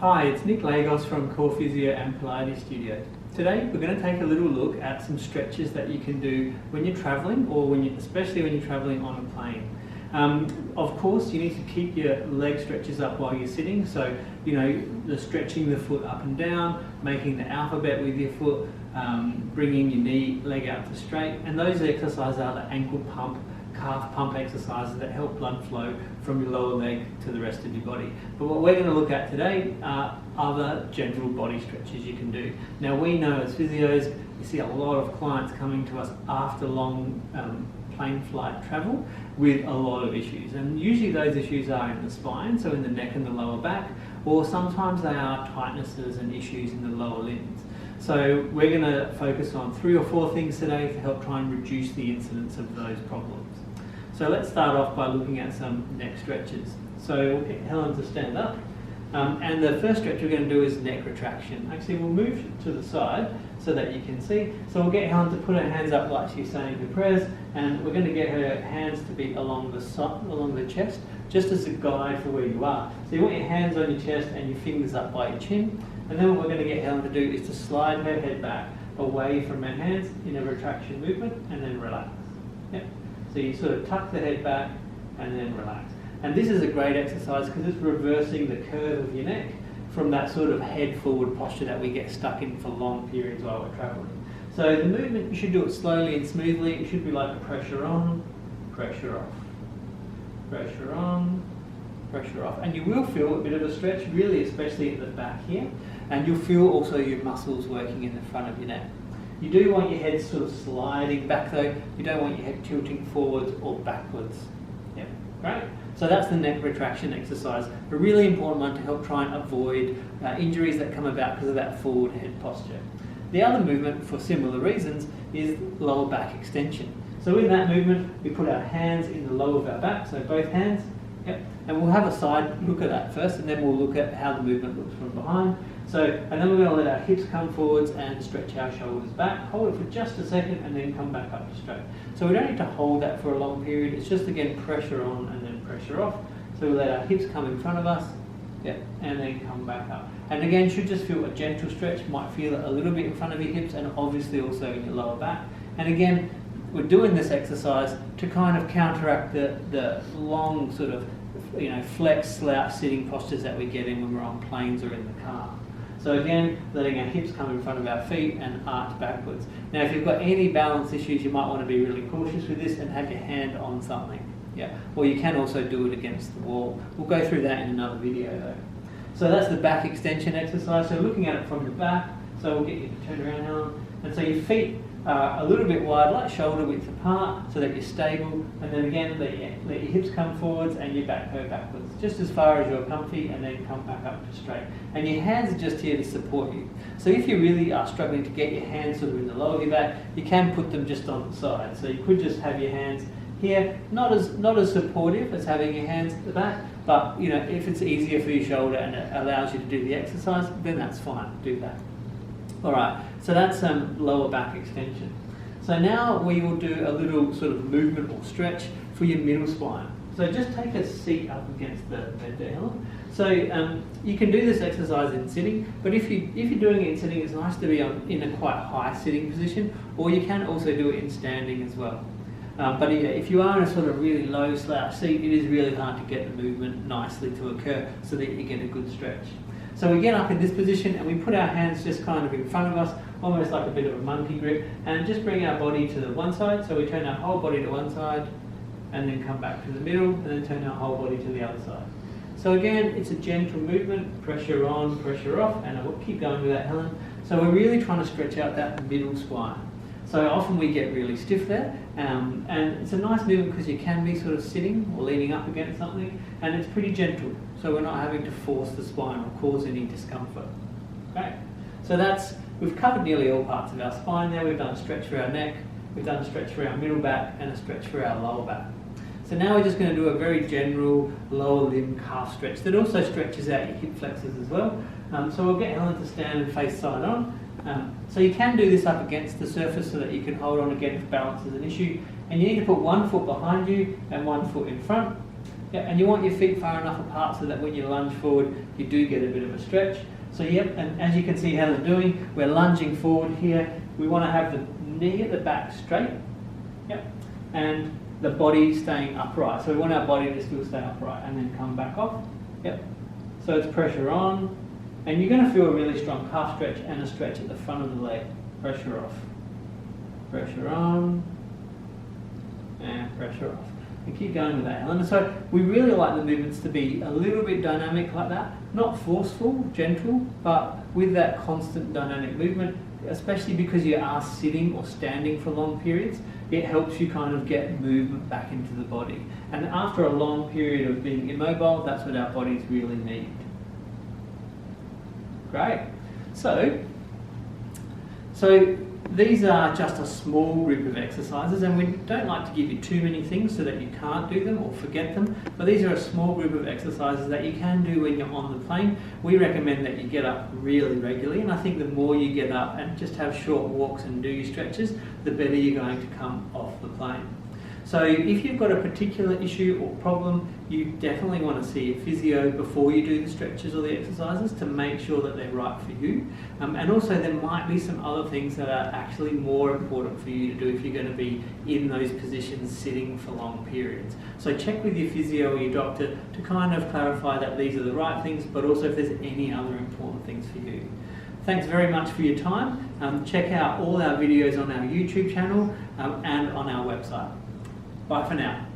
Hi, it's Nick Lagos from Core Physio and Pilates Studio. Today we're going to take a little look at some stretches that you can do when you're travelling, or especially when you're travelling on a plane. Of course, you need to keep your leg stretches up while you're sitting, so the stretching the foot up and down, making the alphabet with your foot, bringing your leg out to straight, and those exercises are the ankle pump, calf pump exercises that help blood flow from your lower leg to the rest of your body. But what we're going to look at today are other general body stretches you can do. Now, we know as physios, you see a lot of clients coming to us after long plane flight travel with a lot of issues, and usually those issues are in the spine, so in the neck and the lower back, or sometimes they are tightnesses and issues in the lower limbs. So we're going to focus on 3 or 4 things today to help try and reduce the incidence of those problems. So let's start off by looking at some neck stretches. So we'll get Helen to stand up. And the first stretch we're going to do is neck retraction. Actually, we'll move to the side so that you can see. So we'll get Helen to put her hands up like she's saying her prayers, and we're going to get her hands to be along the chest, just as a guide for where you are. So you want your hands on your chest and your fingers up by your chin. And then what we're going to get Helen to do is to slide her head back away from her hands in a retraction movement, and then relax. Yep. So you sort of tuck the head back and then relax. And this is a great exercise because it's reversing the curve of your neck from that sort of head forward posture that we get stuck in for long periods while we're traveling. So the movement, you should do it slowly and smoothly. It should be like a pressure on, pressure off, pressure on, pressure off. And you will feel a bit of a stretch, really, especially at the back here. And you'll feel also your muscles working in the front of your neck. You do want your head sort of sliding back though. You don't want your head tilting forwards or backwards. Yeah, great. So that's the neck retraction exercise, a really important one to help try and avoid injuries that come about because of that forward head posture. The other movement, for similar reasons, is lower back extension. So in that movement, we put our hands in the lower of our back, so both hands, yep. And we'll have a side look at that first, and then we'll look at how the movement looks from behind. So, and then we're going to let our hips come forwards and stretch our shoulders back. Hold it for just a second and then come back up to straight. So we don't need to hold that for a long period. It's just, again, pressure on and then pressure off. So we let our hips come in front of us, yep, and then come back up. And again, should just feel a gentle stretch. You might feel it a little bit in front of your hips and obviously also in your lower back. And again, we're doing this exercise to kind of counteract the long sort of flex, slouch sitting postures that we get in when we're on planes or in the car. So again, letting our hips come in front of our feet and arch backwards. Now, if you've got any balance issues, you might want to be really cautious with this and have your hand on something. Yeah. Or you can also do it against the wall. We'll go through that in another video though. So that's the back extension exercise. So looking at it from the back, so we'll get you to turn around, Helen. And so your feet are a little bit wide, like shoulder width apart, so that you're stable. And then again, let your hips come forwards and your back go backwards, just as far as you're comfy, and then come back up to straight. And your hands are just here to support you. So if you really are struggling to get your hands sort of in the lower of your back, you can put them just on the side. So you could just have your hands here, not as supportive as having your hands at the back, but if it's easier for your shoulder and it allows you to do the exercise, then that's fine, do that. Alright, so that's lower back extension. So now we will do a little sort of movement or stretch for your middle spine. So just take a seat up against the bed there, Helen. So you can do this exercise in sitting, but if you're doing it in sitting, it's nice to be in a quite high sitting position, or you can also do it in standing as well. But yeah, if you are in a sort of really low slouch seat, it is really hard to get the movement nicely to occur so that you get a good stretch. So we get up in this position and we put our hands just kind of in front of us, almost like a bit of a monkey grip, and just bring our body to the one side. So we turn our whole body to one side and then come back to the middle and then turn our whole body to the other side. So again, it's a gentle movement, pressure on, pressure off, and I will keep going with that, Helen. So we're really trying to stretch out that middle spine. So often we get really stiff there, and it's a nice movement because you can be sort of sitting or leaning up against something, and it's pretty gentle, so we're not having to force the spine or cause any discomfort. Okay, so we've covered nearly all parts of our spine there. We've done a stretch for our neck, we've done a stretch for our middle back, and a stretch for our lower back. So now we're just going to do a very general lower limb calf stretch that also stretches out your hip flexors as well. So we'll get Helen to stand and face side on. So you can do this up against the surface so that you can hold on again if balance is an issue. And you need to put one foot behind you and one foot in front. Yeah, and you want your feet far enough apart so that when you lunge forward, you do get a bit of a stretch. So yep, and as you can see Helen doing, we're lunging forward here. We want to have the knee at the back straight. Yep, and the body staying upright. So we want our body to still stay upright and then come back off. Yep. So it's pressure on, and you're going to feel a really strong calf stretch and a stretch at the front of the leg. Pressure off. Pressure on, and pressure off. And keep going with that, Helen. So we really like the movements to be a little bit dynamic like that. Not forceful, gentle, but with that constant dynamic movement, especially because you are sitting or standing for long periods, it helps you kind of get movement back into the body. And after a long period of being immobile, that's what our bodies really need. Great. So these are just a small group of exercises, and we don't like to give you too many things so that you can't do them or forget them, but these are a small group of exercises that you can do when you're on the plane. We recommend that you get up really regularly, and I think the more you get up and just have short walks and do your stretches, the better you're going to come off the plane. So if you've got a particular issue or problem, you definitely want to see a physio before you do the stretches or the exercises to make sure that they're right for you. And also there might be some other things that are actually more important for you to do if you're going to be in those positions sitting for long periods. So check with your physio or your doctor to kind of clarify that these are the right things, but also if there's any other important things for you. Thanks very much for your time. Check out all our videos on our YouTube channel and on our website. Bye for now.